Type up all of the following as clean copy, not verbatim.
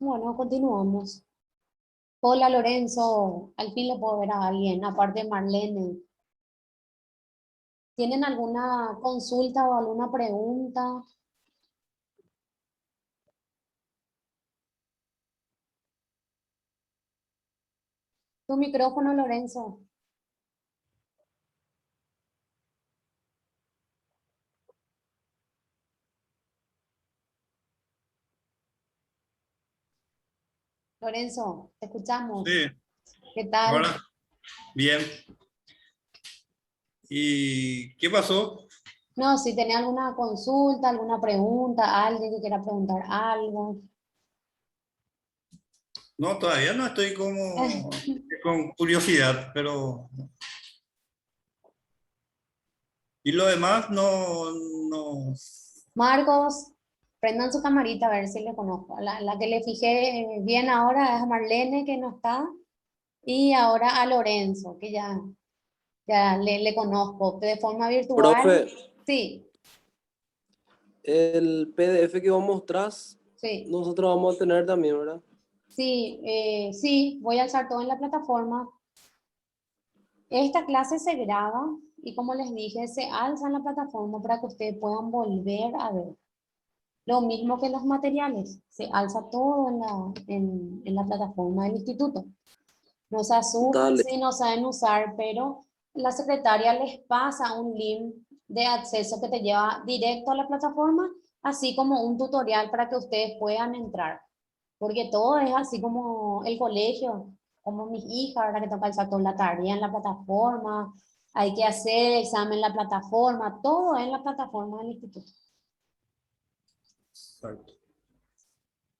Bueno, continuamos. Hola Lorenzo, al fin le puedo ver a alguien, aparte de Marlene. ¿Tienen alguna consulta o alguna pregunta? Tu micrófono, Lorenzo. Lorenzo, te escuchamos. Sí, ¿Qué tal? ahora, bien. ¿Y qué pasó? No, si tenés alguna consulta, alguna pregunta, alguien que quiera preguntar algo. No, todavía no estoy como con curiosidad, pero... Y lo demás no... Marcos, prendan su camarita a ver si le conozco. La que le fijé bien ahora es a Marlene, que no está, y ahora a Lorenzo, que ya le conozco de forma Profe, virtual. Sí, el PDF que vos mostrás, sí, nosotros vamos a tener también, ¿verdad? sí, sí, voy a alzar todo en la plataforma. Esta clase se graba y como les dije, se alza en la plataforma para que ustedes puedan volver a ver. Lo mismo que los materiales, se alza todo en la plataforma del instituto. No se asusten Dale. si no saben usar, pero la secretaria les pasa un link de acceso que te lleva directo a la plataforma, así como un tutorial para que ustedes puedan entrar. Porque todo es así como el colegio, como mis hijas, ahora que toca el toda la tarea en la plataforma, hay que hacer examen en la plataforma, todo en la plataforma del instituto. Exacto.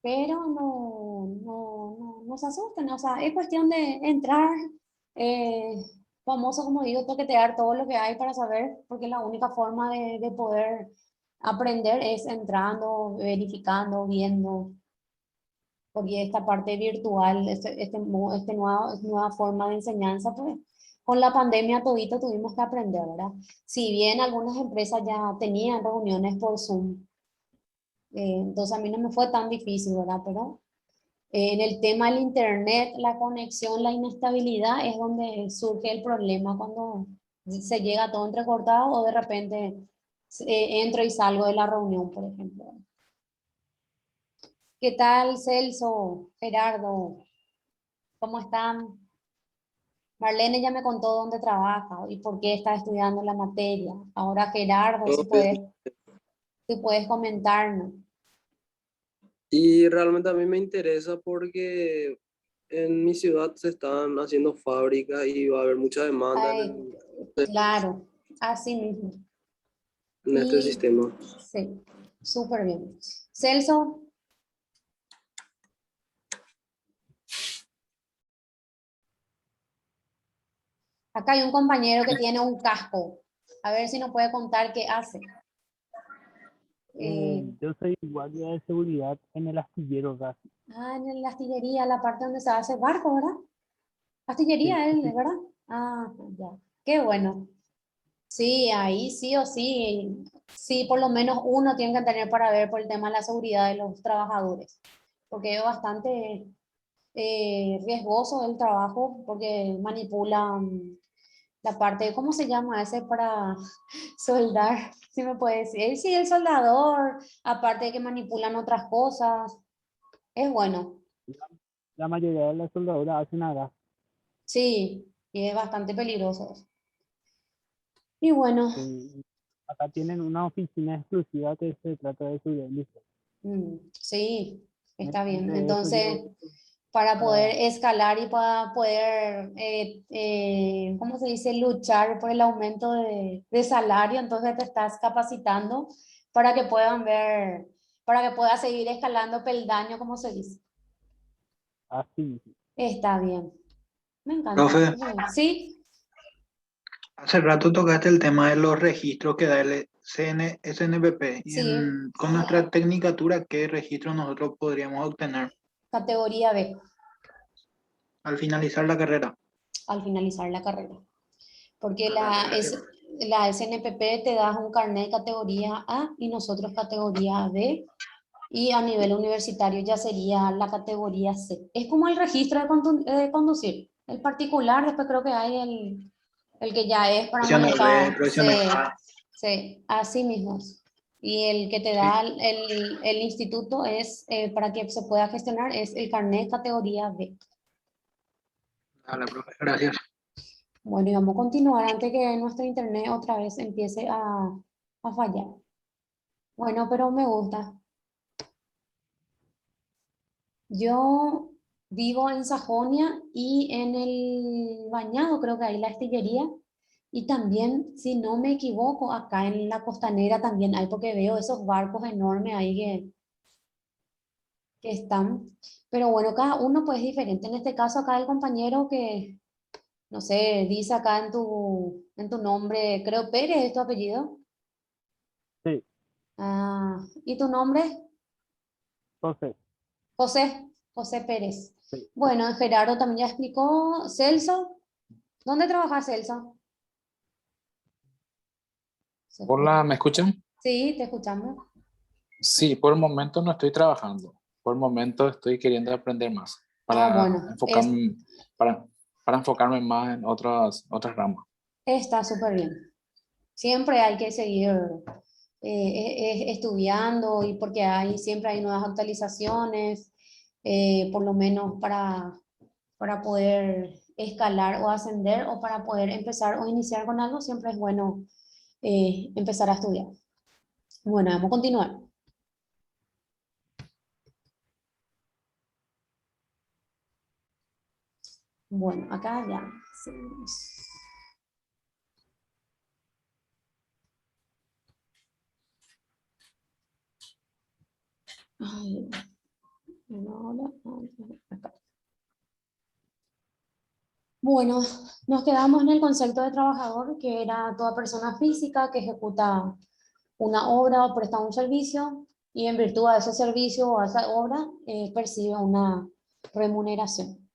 Pero no se asusten, o sea, es cuestión de entrar, eh, famoso, como digo, toquetear todo lo que hay para saber, porque la única forma de poder aprender es entrando, verificando, viendo, porque esta parte virtual, nueva forma de enseñanza, pues con la pandemia todito tuvimos que aprender, ¿verdad? Si bien algunas empresas ya tenían reuniones por Zoom, entonces a mí no me fue tan difícil, ¿verdad? Pero en el tema del internet, la conexión, la inestabilidad es donde surge el problema cuando se llega todo entrecortado o de repente entro y salgo de la reunión, por ejemplo. ¿Qué tal, Celso, Gerardo? ¿Cómo están? Marlene ya me contó dónde trabaja y por qué está estudiando la materia. Ahora, Gerardo, Todo bien. si puedes comentarnos. Y realmente a mí me interesa porque en mi ciudad se están haciendo fábricas y va a haber mucha demanda Ay, claro, así mismo. en este Y sistema. sí, súper bien. Celso, acá hay un compañero que tiene un casco. A ver si nos puede contar qué hace. Eh, Yo soy guardia de seguridad en el astillero gas. en la astillería, la parte donde se hace barco, ¿verdad? Sí, Astillería, él, sí, ¿verdad? Ah, ya. Qué bueno. Sí, ahí sí o sí. Sí, por lo menos uno tiene que tener para ver por el tema de la seguridad de los trabajadores. Porque es bastante riesgoso el trabajo porque manipulan la parte, ¿cómo se llama ese para soldar? Si me puede decir. Sí, el soldador, aparte de que manipulan otras cosas. Es bueno, la mayoría de las soldaduras hacen a gas. sí, y es bastante peligroso. Y bueno, Acá tienen una oficina exclusiva que se trata de seguridad industrial. sí, está bien. Mediante eso Entonces, yo, para poder para, escalar y para poder, ¿cómo se dice?, luchar por el aumento de salario, entonces te estás capacitando para que puedan ver, para que puedas seguir escalando peldaño, como se dice. así mismo. Está bien, me encanta. Profe, Sí, hace rato tocaste el tema de los registros que da el SNPP y sí, con nuestra tecnicatura, ¿qué registro nosotros podríamos obtener categoría B al finalizar la carrera? al finalizar la carrera. Porque Ah, gracias. la SNPP te da un carnet de categoría A y nosotros categoría B. y a nivel universitario ya sería la categoría C. Es como el registro de conducir. El particular, después creo que hay el que ya es para Profesional B, manejar. profesional A. Sí, así mismo. Y el que te da el instituto es, para que se pueda gestionar, es el carnet categoría B. Dale, profe, gracias. Bueno, y vamos a continuar antes que nuestro internet otra vez empiece a fallar. Bueno, pero me gusta. Yo vivo en Sajonia y en el Bañado, creo que hay la astillería. Y también, si no me equivoco, acá en la costanera también hay, porque veo esos barcos enormes ahí que están. Pero bueno, cada uno pues es diferente. En este caso, acá el compañero que, no sé, dice acá en tu nombre, creo Pérez es tu apellido. Sí, Ah, ¿y tu nombre? José, José, José Pérez. sí. Bueno, Gerardo también ya explicó. Celso, ¿dónde trabaja Celso? Se fue. Hola, ¿me escuchan? Sí, te escuchamos. Sí, por el momento no estoy trabajando. Por el momento estoy queriendo aprender más Ah, para bueno, enfocarme, para enfocarme más en otras ramas. está súper bien. Siempre hay que seguir estudiando y porque siempre hay nuevas actualizaciones, por lo menos para poder escalar o ascender o para poder empezar o iniciar con algo, siempre es bueno empezar a estudiar. Bueno, vamos a continuar. Bueno, acá ya. Seguimos. Ay, bueno, acá. Bueno, nos quedamos en el concepto de trabajador, que era toda persona física que ejecuta una obra o presta un servicio y en virtud de ese servicio o a esa obra percibe una remuneración.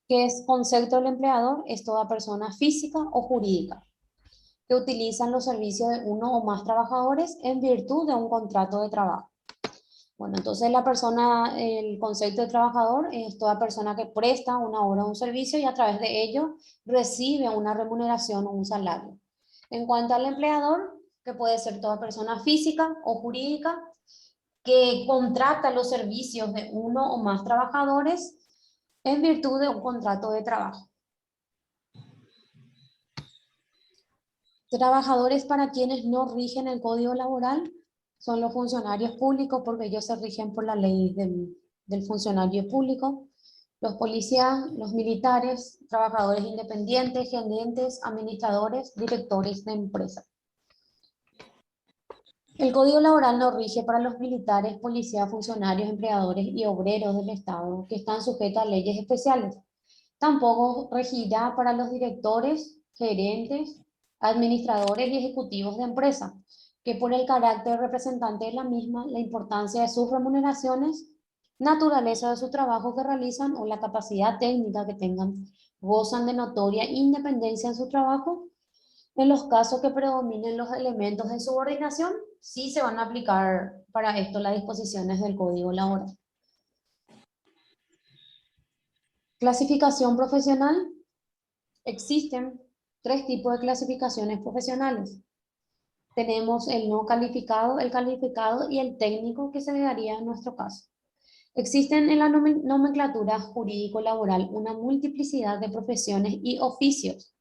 ¿Qué es concepto del empleador? Es toda persona física o jurídica que utilizan los servicios de uno o más trabajadores en virtud de un contrato de trabajo. Bueno, entonces la persona, el concepto de trabajador es toda persona que presta una obra o un servicio y a través de ello recibe una remuneración o un salario. En cuanto al empleador, que puede ser toda persona física o jurídica que contrata los servicios de uno o más trabajadores en virtud de un contrato de trabajo. Trabajadores para quienes no rigen el código laboral son los funcionarios públicos porque ellos se rigen por la ley del funcionario público, los policías, los militares, trabajadores independientes, gerentes, administradores, directores de empresas. El código laboral no rige para los militares, policías, funcionarios, empleadores y obreros del Estado que están sujetos a leyes especiales. Tampoco regirá para los directores, gerentes, administradores y ejecutivos de empresa, que por el carácter representante de la misma, la importancia de sus remuneraciones, naturaleza de su trabajo que realizan o la capacidad técnica que tengan, gozan de notoria independencia en su trabajo. En los casos que predominen los elementos de subordinación, sí se van a aplicar para esto las disposiciones del Código Laboral. Clasificación profesional. Existen tres tipos de clasificaciones profesionales. Tenemos el no calificado, el calificado y el técnico que se daría en nuestro caso. Existen en la nomenclatura jurídico-laboral una multiplicidad de profesiones y oficios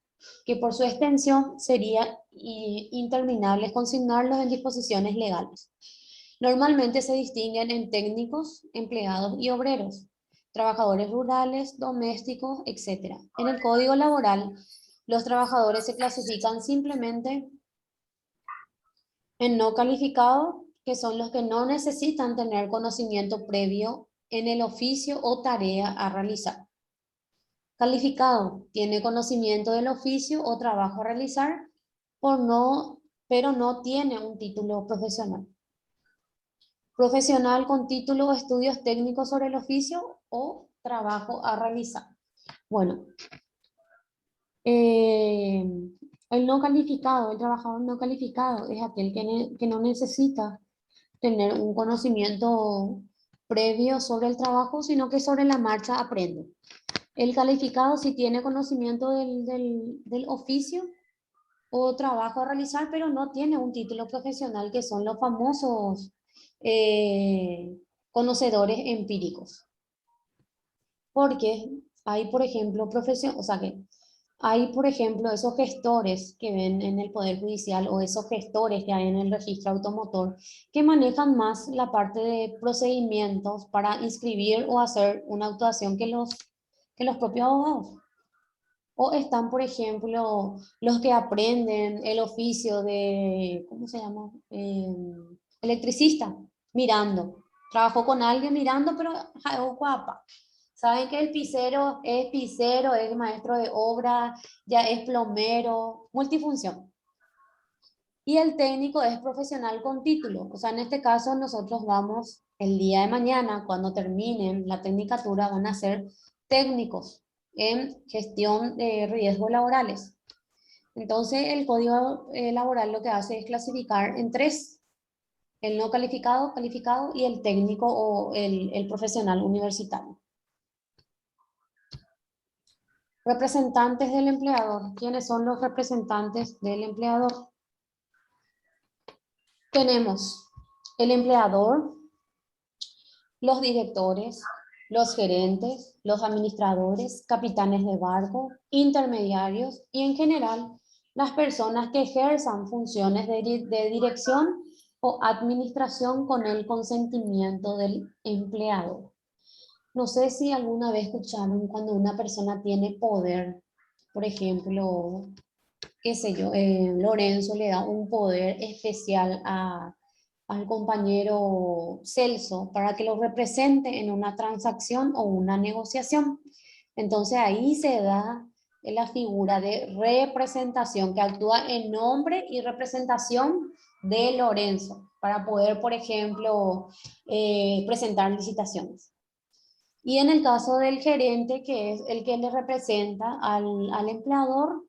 que por su extensión sería interminable consignarlos en disposiciones legales. Normalmente se distinguen en técnicos, empleados y obreros, trabajadores rurales, domésticos, etc. En el Código Laboral, los trabajadores se clasifican simplemente en no calificado, que son los que no necesitan tener conocimiento previo en el oficio o tarea a realizar. Calificado, tiene conocimiento del oficio o trabajo a realizar, pero no tiene un título profesional. Profesional con título o estudios técnicos sobre el oficio o trabajo a realizar. Bueno, el no calificado, el trabajador no calificado es aquel que no necesita tener un conocimiento previo sobre el trabajo, sino que sobre la marcha aprende. El calificado sí tiene conocimiento del oficio o trabajo a realizar, pero no tiene un título profesional, que son los famosos eh, conocedores empíricos. Porque hay, por ejemplo, o sea que hay, por ejemplo, esos gestores que ven en el Poder Judicial o esos gestores que hay en el registro automotor que manejan más la parte de procedimientos para inscribir o hacer una actuación que los propios abogados. O están, por ejemplo, los que aprenden el oficio de, ¿cómo se llama? Electricista, mirando. Trabajó con alguien mirando, pero ja, es guapa. Saben que el pisero, es maestro de obra, ya es plomero, multifunción. Y el técnico es profesional con título. O sea, en este caso nosotros vamos el día de mañana, cuando terminen la tecnicatura, van a ser técnicos en gestión de riesgos laborales. Entonces, el código laboral lo que hace es clasificar en tres: el no calificado, calificado y el técnico o el profesional universitario. Representantes del empleador. ¿Quiénes son los representantes del empleador? Tenemos el empleador, los directores, los gerentes, los administradores, capitanes de barco, intermediarios y en general las personas que ejerzan funciones de dirección o administración con el consentimiento del empleador. No sé si alguna vez escucharon cuando una persona tiene poder, por ejemplo, qué sé yo, Lorenzo le da un poder especial al compañero Celso para que lo represente en una transacción o una negociación. Entonces ahí se da la figura de representación que actúa en nombre y representación de Lorenzo para poder, por ejemplo, presentar licitaciones. Y en el caso del gerente, que es el que le representa al empleador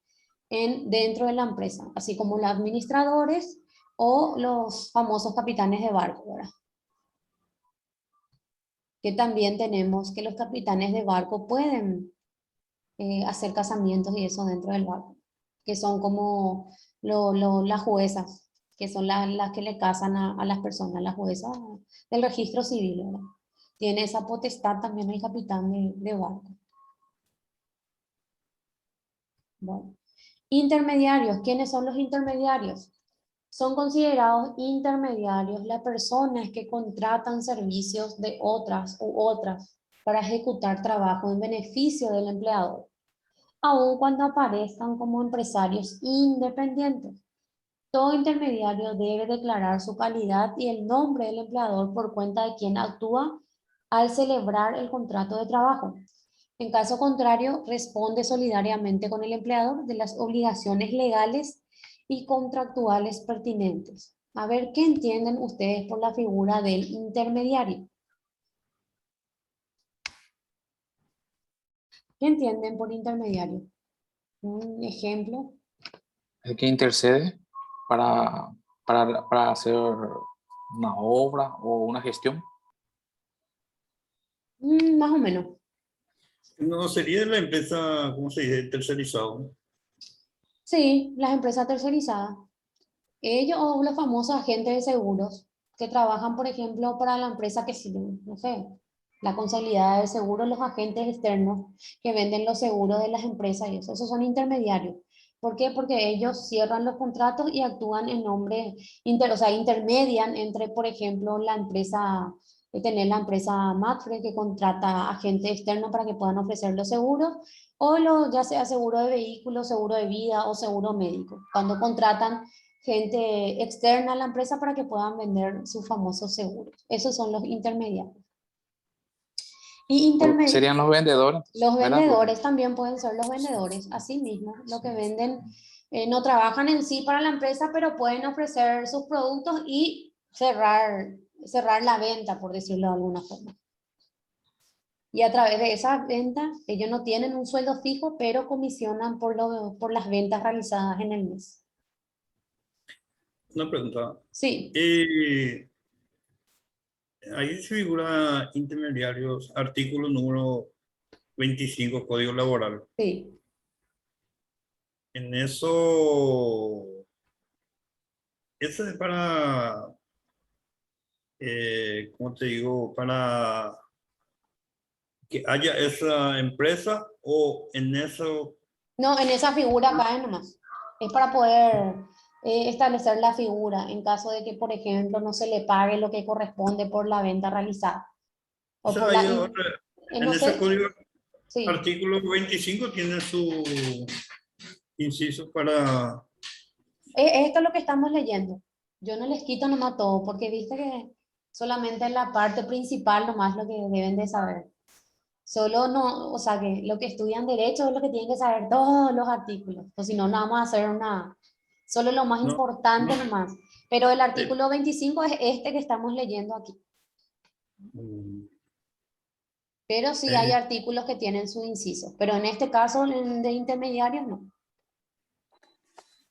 dentro de la empresa, así como los administradores o los famosos capitanes de barco, ¿verdad? Que también tenemos que los capitanes de barco pueden hacer casamientos y eso dentro del barco, que son como las juezas, que son las que le casan a las personas, las juezas del registro civil, ¿verdad? Tiene esa potestad también el capitán de barco. Bueno. Intermediarios. ¿Quiénes son los intermediarios? Son considerados intermediarios las personas que contratan servicios de otras para ejecutar trabajo en beneficio del empleador, aun cuando aparezcan como empresarios independientes. Todo intermediario debe declarar su calidad y el nombre del empleador por cuenta de quien actúa al celebrar el contrato de trabajo. En caso contrario, responde solidariamente con el empleador de las obligaciones legales y contractuales pertinentes. A ver, ¿qué entienden ustedes por la figura del intermediario? ¿Qué entienden por intermediario? Un ejemplo. El que intercede para hacer una obra o una gestión. Más o menos. No sería la empresa, ¿cómo se dice? Tercerizado. Sí, las empresas tercerizadas. Ellos o los famosos agentes de seguros que trabajan, por ejemplo, para la empresa que sí, no sé, la contabilidad de seguros, los agentes externos que venden los seguros de las empresas y eso, esos son intermediarios. ¿Por qué? Porque ellos cierran los contratos y actúan en nombre, o sea, intermedian entre, por ejemplo, la empresa, tener la empresa Mapfre que contrata agentes externos para que puedan ofrecer los seguros, o ya sea seguro de vehículos, seguro de vida o seguro médico. Cuando contratan gente externa a la empresa para que puedan vender sus famosos seguros. Esos son los intermediarios. Y Serían los vendedores, los ¿verdad? vendedores también pueden ser los vendedores, así mismo, lo que venden, no trabajan en sí para la empresa, pero pueden ofrecer sus productos y cerrar la venta, por decirlo de alguna forma. Y a través de esas ventas, ellos no tienen un sueldo fijo, pero comisionan por las ventas realizadas en el mes. Una pregunta. Sí. ahí se figura intermediarios, artículo número 25, Código Laboral. Sí. En eso, eso es para, ¿cómo te digo? Para que haya esa empresa o en eso. No, en esa figura cae nomás. Es para poder establecer la figura en caso de que, por ejemplo, no se le pague lo que corresponde por la venta realizada. O O sea, por ahí la... en no ese sé, código, sí. artículo 25 tiene su inciso para. Esto es lo que estamos leyendo. Yo no les quito nomás todo, porque viste que solamente en la parte principal nomás lo que deben de saber. Solo no, o sea, que lo que estudian derecho es lo que tienen que saber todos los artículos. O si no, no vamos a hacer una, solo lo más No, importante no. nomás. Pero el eh, artículo 25 es este que estamos leyendo aquí. mm, Pero sí hay eh, artículos que tienen su inciso. Pero en este caso, de intermediarios, no.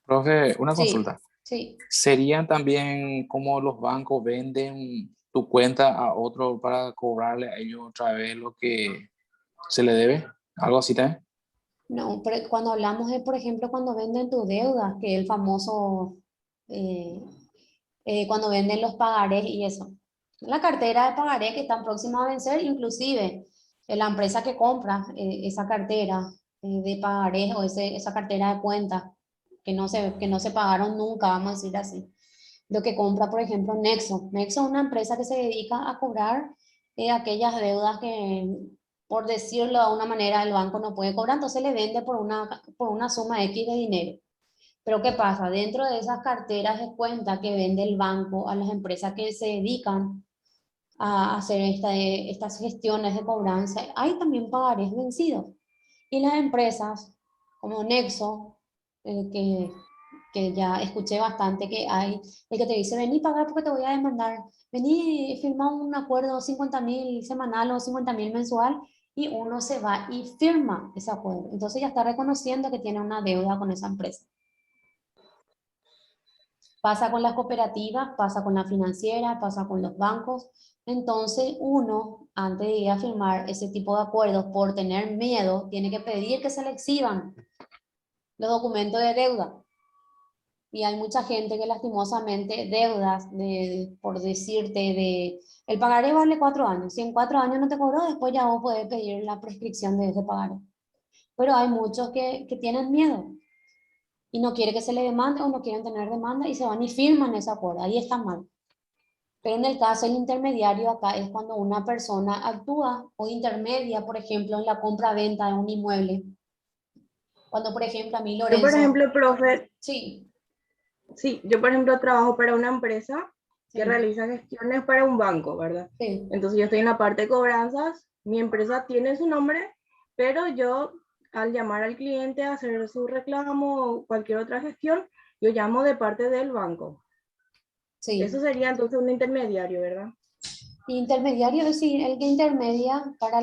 Profe, una Sí, consulta. sí. ¿Serían también como los bancos venden tu cuenta a otro para cobrarle a ellos otra vez lo que se le debe? ¿Algo así también? No, pero cuando hablamos de, por ejemplo, cuando venden tus deudas, que es el famoso, eh, cuando venden los pagarés y eso. La cartera de pagaré que están próximos a vencer, inclusive la empresa que compra esa cartera de pagarés o esa cartera de cuentas que no se pagaron nunca, vamos a decir así. Lo que compra, por ejemplo, Nexo. Nexo es una empresa que se dedica a cobrar aquellas deudas que, por decirlo de una manera, el banco no puede cobrar, entonces le vende por una suma X de dinero. Pero ¿qué pasa? Dentro de esas carteras de cuenta que vende el banco a las empresas que se dedican a hacer estas gestiones de cobranza, hay también pagarés vencidos. Y las empresas como Nexo, que ya escuché bastante que hay, el que te dice, vení pagar porque te voy a demandar, vení firma un acuerdo 50.000 semanal o 50.000 mensual, y uno se va y firma ese acuerdo. Entonces ya está reconociendo que tiene una deuda con esa empresa. Pasa con las cooperativas, pasa con la financiera, pasa con los bancos. Entonces uno, antes de ir a firmar ese tipo de acuerdos por tener miedo, tiene que pedir que se le exhiban los documentos de deuda. Y hay mucha gente que lastimosamente deudas, por decirte, el pagaré vale 4 años. Si en 4 años no te cobró, después ya vos podés pedir la prescripción de ese pagaré. Pero hay muchos que tienen miedo y no quieren que se le demande o no quieren tener demanda y se van y firman ese acuerdo. Ahí está mal. Pero en el caso del intermediario acá es cuando una persona actúa o intermedia, por ejemplo, en la compra-venta de un inmueble. Cuando, por ejemplo, a mí Yo, por Lorenzo, ejemplo, profe, sí, sí, yo, por ejemplo, trabajo para una empresa que sí, realiza gestiones para un banco, ¿verdad? sí. Entonces yo estoy en la parte de cobranzas, mi empresa tiene su nombre, pero yo al llamar al cliente a hacer su reclamo o cualquier otra gestión, yo llamo de parte del banco. Eso Sí, sería entonces un intermediario, ¿verdad? intermediario es decir, el que intermedia para,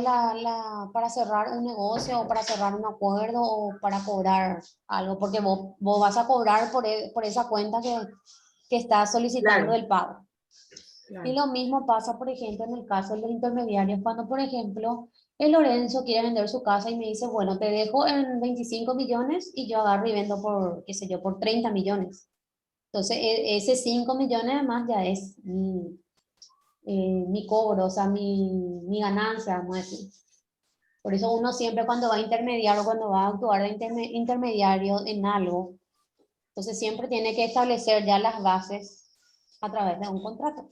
para cerrar un negocio o para cerrar un acuerdo o para cobrar algo, porque vos vas a cobrar por esa cuenta que estás solicitando Claro, el pago. Y claro. lo mismo pasa, por ejemplo, en el caso de los intermediarios, cuando, por ejemplo, el Lorenzo quiere vender su casa y me dice, bueno, te dejo en 25 millones y yo agarro y vendo por, qué sé yo, por 30 millones. Entonces, ese 5 millones además ya es mi cobro, o sea, mi ganancia, vamos a decir. Por eso uno siempre cuando va a intermediar o cuando va a actuar de intermediario en algo, entonces siempre tiene que establecer ya las bases a través de un contrato.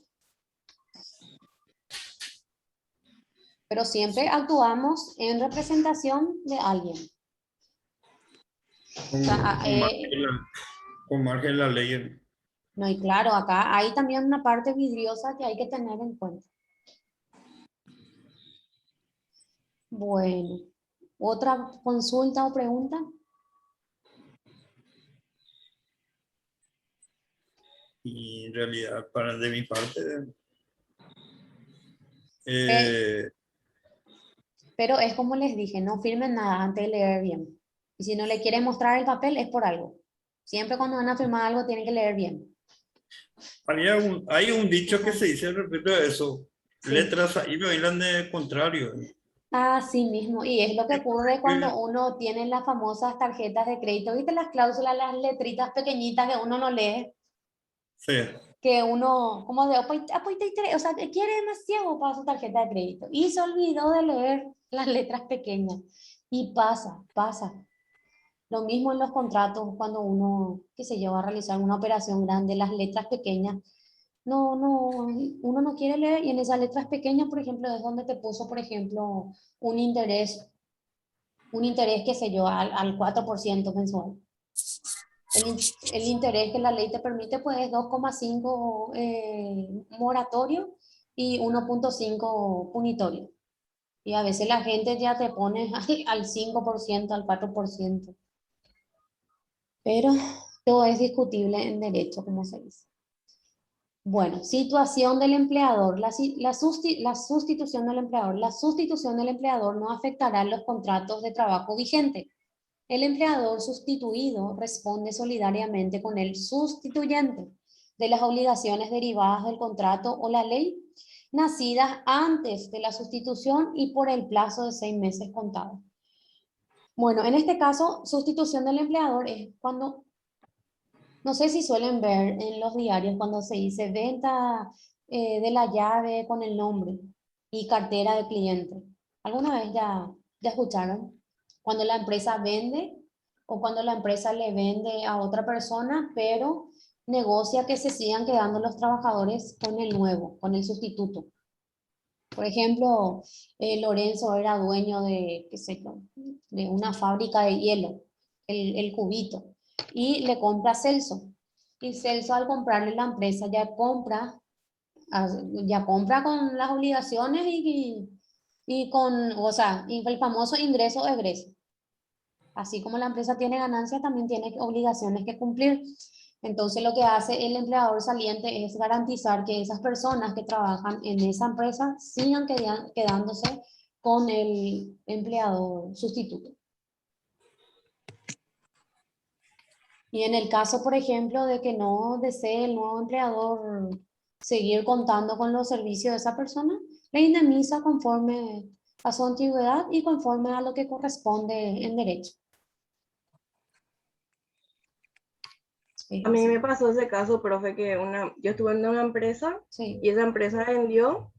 Pero siempre actuamos en representación de alguien. O sea, con margen de la ley. no, y claro, acá hay también una parte vidriosa que hay que tener en cuenta. Bueno, ¿otra consulta o pregunta? Y en realidad, de mi parte, Eh, eh, pero es como les dije, no firmen nada antes de leer bien. Y si no le quieren mostrar el papel es por algo. Siempre cuando van a firmar algo tienen que leer bien. hay un dicho que se dice respecto a eso, letras ahí me bailan de contrario. Así mismo, y es lo que ocurre cuando uno tiene las famosas tarjetas de crédito, ¿viste las cláusulas, las letritas pequeñitas que uno no lee? Sí, Que uno, como de, o sea, que quiere demasiado para su tarjeta de crédito y se olvidó de leer las letras pequeñas. Y pasa. Lo mismo en los contratos, cuando uno, qué sé yo, va a realizar una operación grande, las letras pequeñas, uno no quiere leer y en esas letras pequeñas, por ejemplo, es donde te puso, por ejemplo, un interés, qué sé yo, al 4% mensual. El interés que la ley te permite pues es 2,5 moratorio y 1,5 punitorio. Y a veces la gente ya te pone al 5%, al 4%. Pero todo es discutible en derecho, como se dice. Bueno, situación del empleador. La sustitución del empleador. La sustitución del empleador no afectará los contratos de trabajo vigentes. El empleador sustituido responde solidariamente con el sustituyente de las obligaciones derivadas del contrato o la ley nacidas antes de la sustitución y por el plazo de 6 meses contados. Bueno, en este caso, sustitución del empleador es cuando, no sé si suelen ver en los diarios cuando se dice venta de la llave con el nombre y cartera de cliente. ¿Alguna vez ya escucharon? Cuando la empresa vende o cuando la empresa le vende a otra persona, pero negocia que se sigan quedando los trabajadores con el nuevo, con el sustituto. Por ejemplo, Lorenzo era dueño de, qué sé yo, de una fábrica de hielo, el Cubito, y le compra a Celso. Y Celso al comprarle la empresa ya compra con las obligaciones y con, o sea, el famoso ingreso-egreso. Así como la empresa tiene ganancias, también tiene obligaciones que cumplir. Entonces lo que hace el empleador saliente es garantizar que esas personas que trabajan en esa empresa sigan quedándose con el empleador sustituto. Y en el caso, por ejemplo, de que no desee el nuevo empleador seguir contando con los servicios de esa persona, le indemniza conforme a su antigüedad y conforme a lo que corresponde en derecho. A mí me pasó ese caso, profe, que yo estuve en una empresa Sí. y esa empresa vendió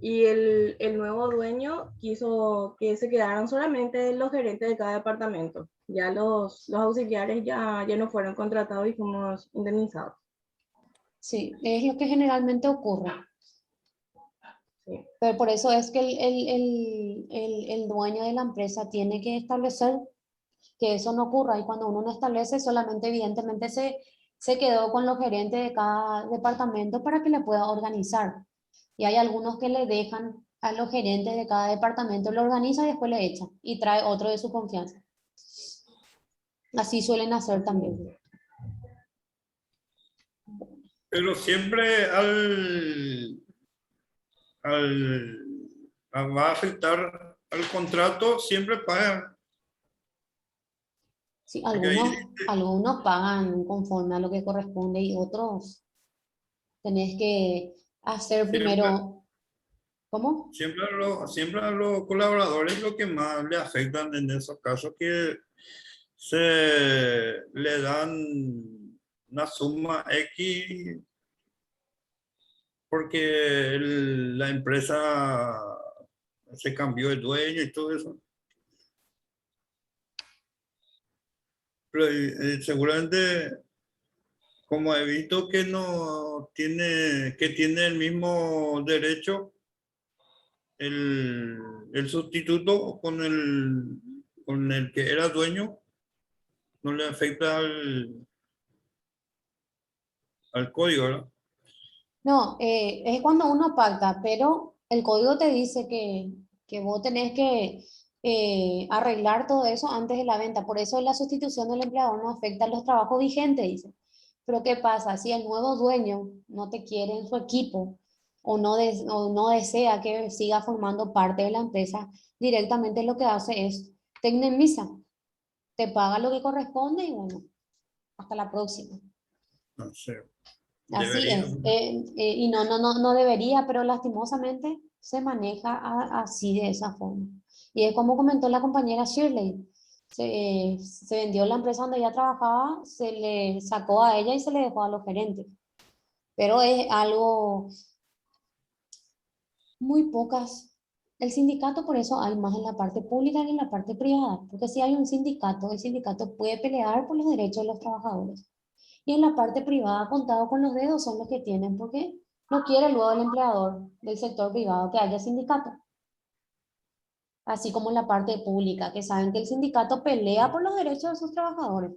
y el nuevo dueño quiso que se quedaran solamente los gerentes de cada departamento. Ya los auxiliares ya no fueron contratados y fuimos indemnizados. Sí, es lo que generalmente ocurre. Sí. Pero por eso es que el dueño de la empresa tiene que establecer que eso no ocurra. Y cuando uno no establece, solamente evidentemente se quedó con los gerentes de cada departamento para que le pueda organizar. Y hay algunos que le dejan a los gerentes de cada departamento, lo organiza y después le echan y trae otro de su confianza. Así suelen hacer también. pero siempre va a afectar al contrato, siempre pagan. Sí, Porque ahí algunos pagan conforme a lo que corresponde y otros tenés que hacer siempre, primero. ¿Cómo? siempre a los colaboradores lo que más le afectan en esos casos que se le dan una suma X porque la empresa se cambió de dueño y todo eso. Pero seguramente, como he visto que no tiene, que tiene el mismo derecho el sustituto con el que era dueño, no le afecta al código, ¿verdad? No, es cuando uno pacta, pero el código te dice que vos tenés que arreglar todo eso antes de la venta. Por eso la sustitución del empleador no afecta a los trabajos vigentes, dice. Pero ¿qué pasa? Si el nuevo dueño no te quiere en su equipo o no desea que siga formando parte de la empresa, directamente lo que hace es te indemniza, te paga lo que corresponde y bueno, hasta la próxima. No sé. Así Debería. es. Y no debería, pero lastimosamente se maneja así de esa forma. Y es como comentó la compañera Shirley, se vendió la empresa donde ella trabajaba, se le sacó a ella y se le dejó a los gerentes. Pero es algo muy pocas. El sindicato por eso hay más en la parte pública que en la parte privada, porque si hay un sindicato, el sindicato puede pelear por los derechos de los trabajadores. Y en la parte privada, contado con los dedos, son los que tienen, porque no quiere luego el empleador del sector privado que haya sindicato. Así como en la parte pública, que saben que el sindicato pelea por los derechos de sus trabajadores.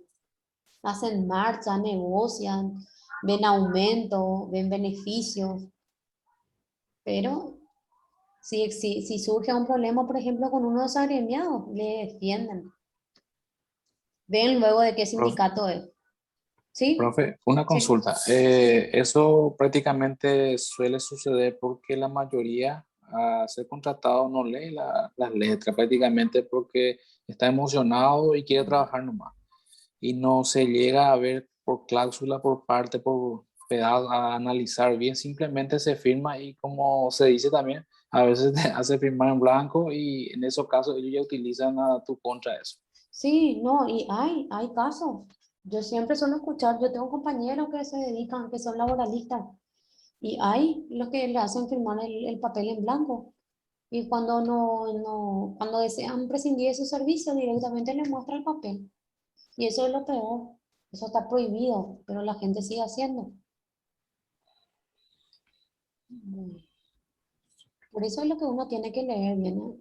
Hacen marcha, negocian, ven aumento, ven beneficios, pero si surge un problema, por ejemplo, con uno de los agremiados, le defienden. Ven luego de qué Profe, sindicato es. ¿Sí? profe, una Sí. consulta. Eso prácticamente suele suceder porque la mayoría a ser contratado no lee las letras prácticamente porque está emocionado y quiere trabajar nomás. Y no se llega a ver por cláusula, por parte, por pedazo, a analizar bien, simplemente se firma y como se dice también, a veces te hace firmar en blanco y en esos casos ellos ya utilizan a tu contra eso. Sí, no, y hay casos. Yo siempre suelo escuchar, yo tengo compañeros que se dedican, que son laboralistas, y hay los que le hacen firmar el papel en blanco. Y cuando cuando desean prescindir de su servicio, directamente le muestra el papel. Y eso es lo peor. Eso está prohibido, pero la gente sigue haciendo. Por eso es lo que uno tiene que leer bien, ¿no?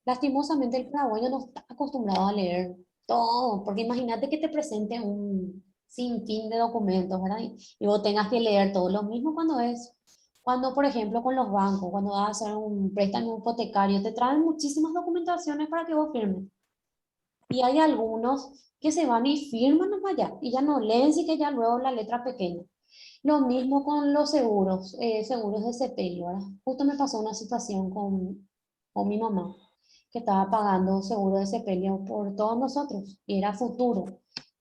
Lastimosamente el paraguayo no está acostumbrado a leer todo, porque imagínate que te presente un sinfín de documentos, ¿verdad? Y vos tengas que leer todo. Lo mismo cuando, por ejemplo, con los bancos, cuando vas a hacer un préstamo hipotecario, te traen muchísimas documentaciones para que vos firmes. Y hay algunos que se van y firman nomás ya, y ya no leen, sí que ya luego la letra pequeña. Lo mismo con los seguros, seguros de sepelio, ¿verdad? Justo me pasó una situación con mi mamá, que estaba pagando seguro de sepelio por todos nosotros, y era futuro.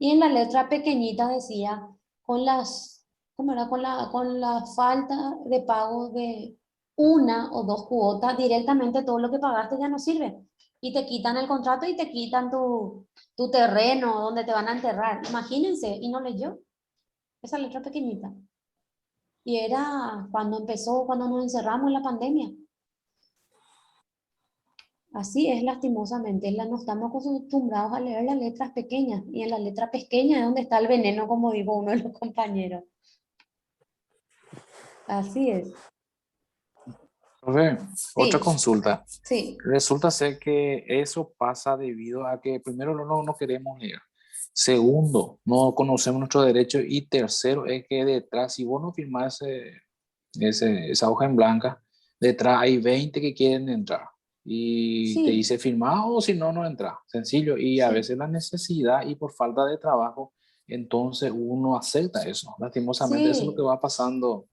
Y en la letra pequeñita decía, con las, ¿cómo era? Con la falta de pago de una o dos cuotas, directamente todo lo que pagaste ya no sirve. Y te quitan el contrato y te quitan tu terreno donde te van a enterrar. Imagínense, y no leyó esa letra pequeñita. Y era cuando nos encerramos en la pandemia. Así es, lastimosamente, no estamos acostumbrados a leer las letras pequeñas. Y en la letra pequeña es donde está el veneno, como dijo uno de los compañeros. Así es. Profe, otra Sí, consulta. sí, Resulta ser que eso pasa debido a que primero no queremos leer. Segundo, no conocemos nuestros derechos. Y tercero, es que detrás, si vos no firmás esa hoja en blanca, detrás hay 20 que quieren entrar. Y te sí, dice firmar o si no, no entra. Sencillo. Y a sí, veces la necesidad y por falta de trabajo, entonces uno acepta eso. Lastimosamente, eso es lo que sí. va pasando.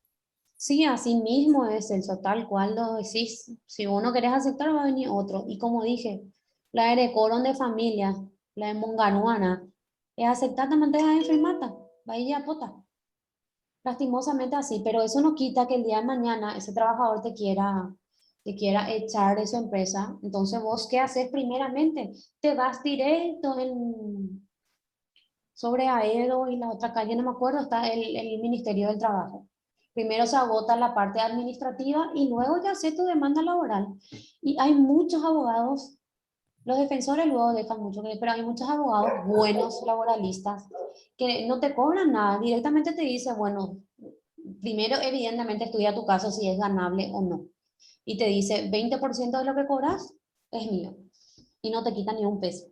Sí, así mismo es eso, tal cual lo decís. Si uno querés aceptar, va a venir otro. Y como dije, la de Coron de familia, la de Mongaruana, es aceptar también te vas a firmata, va y ya pota. Lastimosamente así, pero eso no quita que el día de mañana ese trabajador te quiera echar de su empresa. Entonces, ¿vos qué haces primeramente? Te vas directo sobre Aedo y la otra calle, no me acuerdo, está el Ministerio del Trabajo. Primero se agota la parte administrativa y luego ya hace tu demanda laboral. Y hay muchos abogados, los defensores luego dejan mucho que, pero hay muchos abogados buenos laboralistas que no te cobran nada, directamente te dice, bueno, primero evidentemente estudia tu caso si es ganable o no. Y te dice, 20% de lo que cobras es mío y no te quita ni un peso.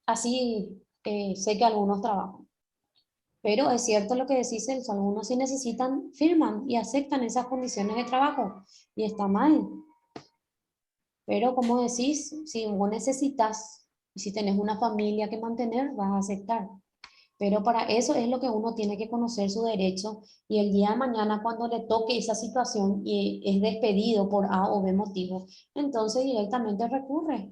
Así sé que algunos trabajan. Pero es cierto lo que decís, Celso, algunos sí necesitan, firman y aceptan esas condiciones de trabajo y está mal. Pero como decís, si vos necesitas y si tenés una familia que mantener, vas a aceptar. Pero para eso es lo que uno tiene que conocer su derecho y el día de mañana cuando le toque esa situación y es despedido por A o B motivo, entonces directamente recurre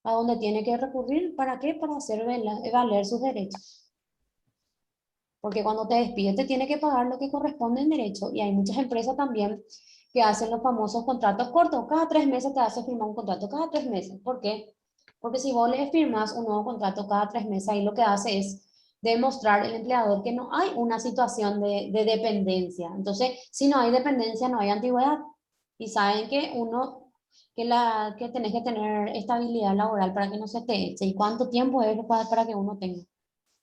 a donde tiene que recurrir. ¿Para qué? Para hacer valer sus derechos. Porque cuando te despiden te tiene que pagar lo que corresponde en derecho. Y hay muchas empresas también que hacen los famosos contratos cortos. Cada 3 meses te hace firmar un contrato, cada 3 meses. ¿Por qué? Porque si vos le firmas un nuevo contrato cada 3 meses, ahí lo que hace es demostrar el empleador que no hay una situación de dependencia. Entonces, si no hay dependencia, no hay antigüedad. Y saben que que tenés que tener estabilidad laboral para que no se te eche. ¿Y cuánto tiempo es para que uno tenga?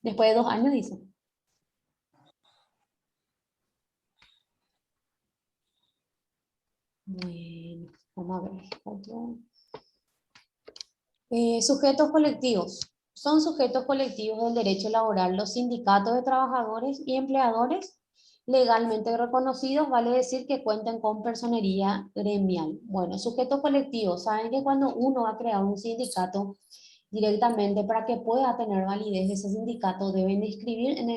Después de 2 años, dice. Bueno, vamos a ver otro. Sujetos colectivos. Son sujetos colectivos del derecho laboral los sindicatos de trabajadores y empleadores legalmente reconocidos, vale decir que cuenten con personería gremial. Bueno, sujetos colectivos, saben que cuando uno va a crear un sindicato directamente para que pueda tener validez ese sindicato, deben de inscribir en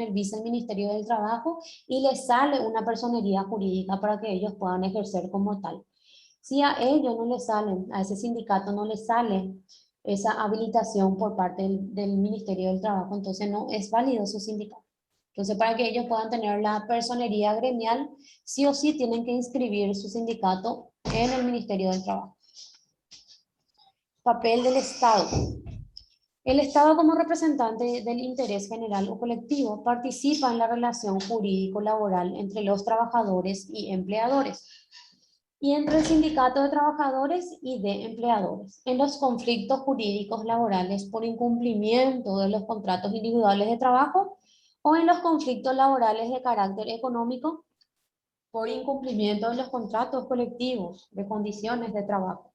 el viceministerio del Trabajo y les sale una personería jurídica para que ellos puedan ejercer como tal. Si a ellos no les salen, a ese sindicato no les sale esa habilitación por parte del Ministerio del Trabajo, entonces no es válido su sindicato. Entonces, para que ellos puedan tener la personería gremial, sí o sí tienen que inscribir su sindicato en el Ministerio del Trabajo. Papel del Estado. El Estado, como representante del interés general o colectivo, participa en la relación jurídico-laboral entre los trabajadores y empleadores, y entre el sindicato de trabajadores y de empleadores, en los conflictos jurídicos laborales por incumplimiento de los contratos individuales de trabajo o en los conflictos laborales de carácter económico por incumplimiento de los contratos colectivos de condiciones de trabajo,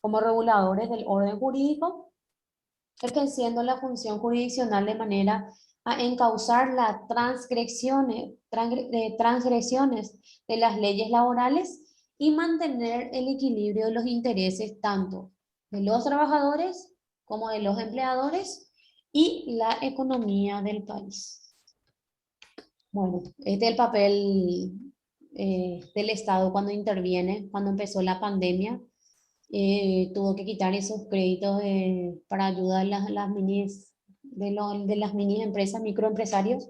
como reguladores del orden jurídico, ejerciendo la función jurisdiccional de manera a encauzar las transgresiones de las leyes laborales y mantener el equilibrio de los intereses tanto de los trabajadores como de los empleadores y la economía del país. Bueno, este es el papel del Estado cuando interviene, cuando empezó la pandemia. Tuvo que quitar esos créditos para ayudar a de las mini empresas, microempresarios,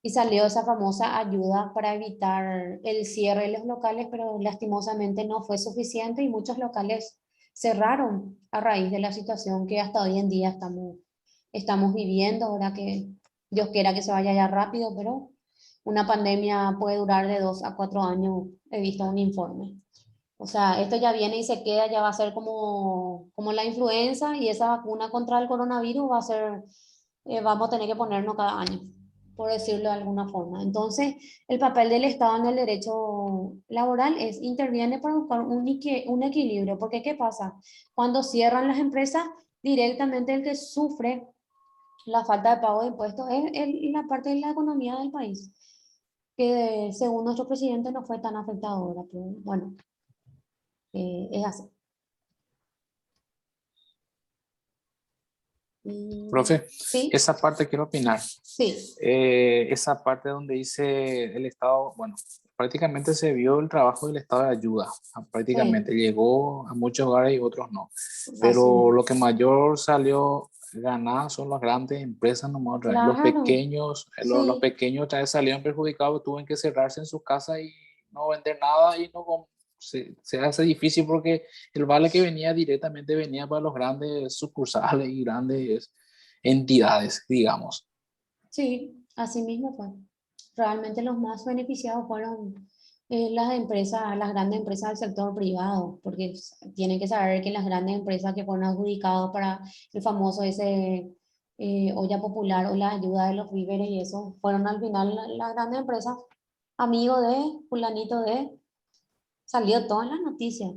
y salió esa famosa ayuda para evitar el cierre de los locales, pero lastimosamente no fue suficiente y muchos locales cerraron a raíz de la situación que hasta hoy en día estamos viviendo. Ahora que Dios quiera que se vaya ya rápido, pero una pandemia puede durar de 2 a 4 años, he visto un informe. O sea, esto ya viene y se queda, ya va a ser como la influenza, y esa vacuna contra el coronavirus va a ser, vamos a tener que ponernos cada año, por decirlo de alguna forma. Entonces, el papel del Estado en el derecho laboral interviene para buscar un equilibrio, porque ¿qué pasa? Cuando cierran las empresas, directamente el que sufre la falta de pago de impuestos es la parte de la economía del país, que según nuestro presidente no fue tan afectadora, pero bueno, es así. Profe, Sí, esa parte quiero opinar. sí, Esa parte donde dice el Estado, bueno, prácticamente se vio el trabajo del Estado de ayuda. Prácticamente sí, llegó a muchos hogares y otros no. así Pero mismo. lo que mayor salió ganada son las grandes empresas nomás otra vez. Claro, Los sí, pequeños otra vez salieron perjudicados, tuvieron que cerrarse en sus casas y no vender nada y se hace difícil porque el vale que venía directamente venía para los grandes sucursales y grandes entidades, digamos. sí, así mismo fue. Realmente los más beneficiados fueron las empresas, las grandes empresas del sector privado, porque tienen que saber que las grandes empresas que fueron adjudicados para el famoso ese olla popular o la ayuda de los víveres y eso, fueron al final las grandes empresas, amigo de fulanito de, salió todo en las noticias.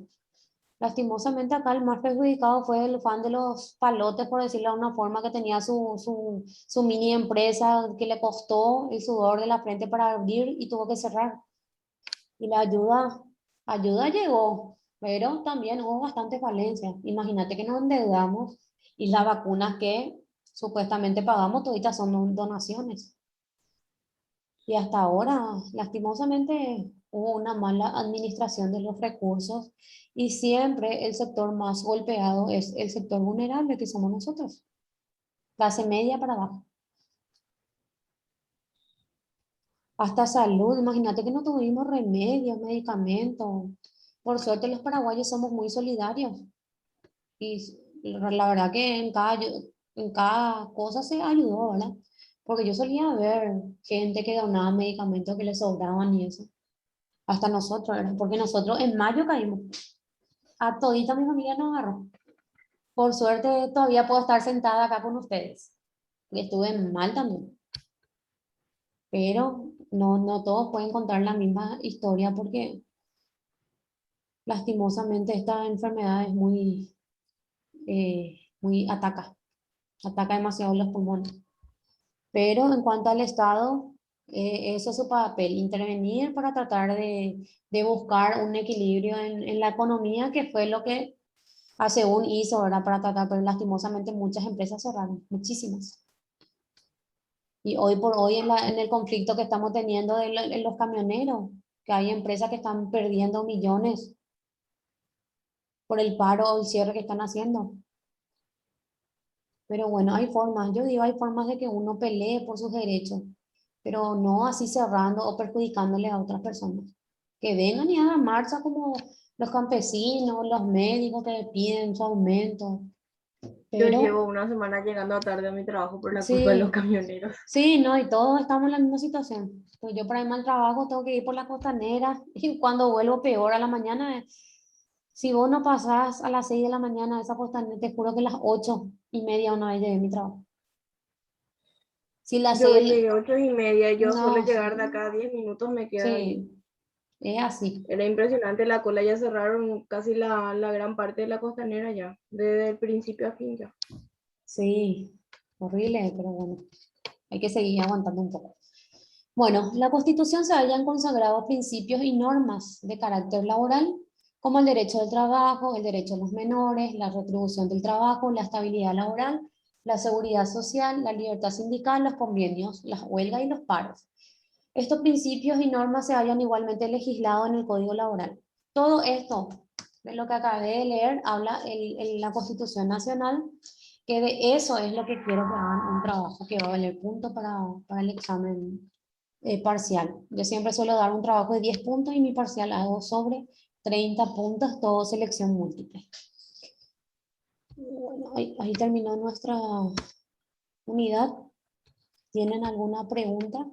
Lastimosamente acá el más perjudicado fue el fan de los palotes, por decirlo de una forma, que tenía su mini empresa que le costó el sudor de la frente para abrir y tuvo que cerrar. Y la ayuda llegó, pero también hubo bastante falencia. Imagínate que nos endeudamos y las vacunas que supuestamente pagamos toditas son donaciones. Y hasta ahora, lastimosamente, hubo una mala administración de los recursos y siempre el sector más golpeado es el sector vulnerable, que somos nosotros, clase media para abajo. hasta salud. Imagínate que no tuvimos remedios, medicamentos. Por suerte los paraguayos somos muy solidarios y la verdad que en cada cosa se ayudó, ¿verdad? Porque yo solía ver gente que donaba medicamentos que le sobraban y eso. Hasta nosotros, ¿verdad? Porque nosotros en mayo caímos. A todita mi familia nos agarró. Por suerte todavía puedo estar sentada acá con ustedes. Y estuve mal también. Pero no todos pueden contar la misma historia porque lastimosamente esta enfermedad es muy ataca demasiado los pulmones. Pero en cuanto al Estado, eso es su papel, intervenir para tratar de buscar un equilibrio en la economía, que fue lo que ASEUN hizo, ¿verdad? Para tratar, pero lastimosamente muchas empresas cerraron, muchísimas. Y hoy por hoy en el conflicto que estamos teniendo en los camioneros, que hay empresas que están perdiendo millones por el paro o el cierre que están haciendo. Pero bueno, hay formas, yo digo, hay formas de que uno pelee por sus derechos, pero no así cerrando o perjudicándole a otras personas. Que vengan y hagan marcha como los campesinos, los médicos que piden su aumento. Yo llevo Pero una semana llegando tarde a mi trabajo por la culpa de los sí, camioneros. sí, no, y todos estamos en la misma situación. Pues yo para irme al trabajo tengo que ir por la costanera y cuando vuelvo peor a la mañana. Si vos no pasás a las 6 de la mañana a esa costanera, te juro que a las 8:30 una vez llegué a mi trabajo. Si las Yo 6, llegué a 8:30, yo suelo no, llegar de acá a 10 minutos, me quedo ahí. sí, es así. Era impresionante la cola, ya cerraron casi la gran parte de la costanera ya, desde el principio a fin ya. Sí, horrible, pero bueno, hay que seguir aguantando un poco. Bueno, la Constitución se hayan consagrado principios y normas de carácter laboral, como el derecho del trabajo, el derecho de los menores, la retribución del trabajo, la estabilidad laboral, la seguridad social, la libertad sindical, los convenios, las huelgas y los paros. Estos principios y normas se hayan igualmente legislado en el Código Laboral. Todo esto, de lo que acabé de leer, habla la Constitución Nacional, que de eso es lo que quiero que hagan un trabajo que va a valer punto para el examen parcial. Yo siempre suelo dar un trabajo de 10 puntos y mi parcial hago sobre 30 puntos, todo selección múltiple. Bueno, ahí terminó nuestra unidad. ¿Tienen alguna pregunta?